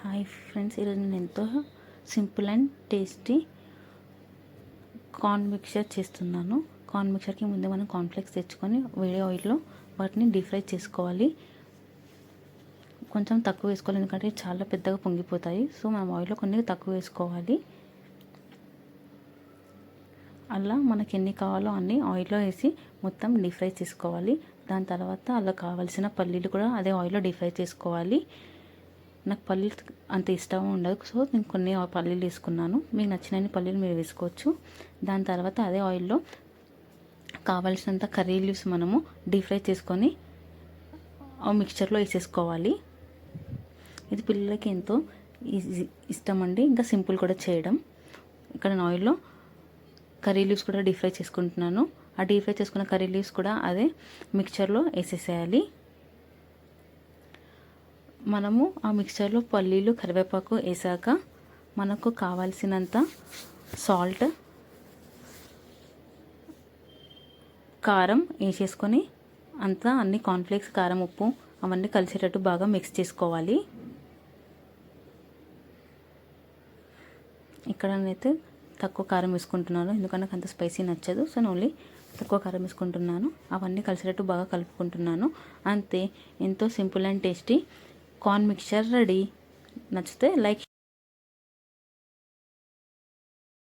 Hi friends, ఈరోజు నేను ఎంతో simple and tasty corn mixture చేస్తున్నాను. కార్న్ మిక్చర్కి ముందు మనం కార్న్ఫ్లెక్స్ తెచ్చుకొని వేడి ఆయిల్లో వాటిని డీప్ ఫ్రై చేసుకోవాలి. కొంచెం తక్కువ వేసుకోవాలి, ఎందుకంటే చాలా పెద్దగా పొంగిపోతాయి. సో మనం ఆయిల్లో కొన్ని తక్కువ వేసుకోవాలి. అలా మనకి ఎన్ని కావాలో అన్ని ఆయిల్లో వేసి మొత్తం డీప్ ఫ్రై చేసుకోవాలి. దాని తర్వాత అలా కావాల్సిన పల్లీలు కూడా అదే ఆయిల్లో డీప్ ఫ్రై చేసుకోవాలి. నాకు పల్లీలు అంత ఇష్టం ఉండదు, సో నేను కొన్ని పల్లీలు వేసుకున్నాను. మీకు నచ్చినన్ని పల్లీలు మీరు వేసుకోవచ్చు. దాని తర్వాత అదే ఆయిల్లో కావాల్సినంత కర్రీ లీవ్స్ మనము డీప్ ఫ్రై చేసుకొని ఆ మిక్చర్లో వేసేసుకోవాలి. ఇది పిల్లలకి ఎంతో ఇష్టం అండి, ఇంకా సింపుల్ కూడా చేయడం. ఇక్కడ నేను ఆయిల్లో కర్రీ లీవ్స్ కూడా డీప్ ఫ్రై చేసుకుంటున్నాను. ఆ డీప్ ఫ్రై చేసుకున్న కర్రీ లీవ్స్ కూడా అదే మిక్చర్లో వేసేసేయాలి. మనము ఆ మిక్చర్లో పల్లీలు కరివేపాకు వేసాక మనకు కావాల్సినంత సాల్ట్, కారం వేసేసుకొని అంతా అన్ని కార్న్ఫ్లేక్స్, కారం, ఉప్పు అవన్నీ కలిసేటట్టు బాగా మిక్స్ చేసుకోవాలి. ఇక్కడ నేనైతే తక్కువ కారం వేసుకుంటున్నాను, ఎందుకంటే నాకు అంత స్పైసీ నచ్చదు. సో ఓన్లీ తక్కువ కారం వేసుకుంటున్నాను. అవన్నీ కలిసేటట్టు బాగా కలుపుకుంటున్నాను. అంతే, ఎంతో simple and tasty corn mixture ready. నచ్చితే లైక్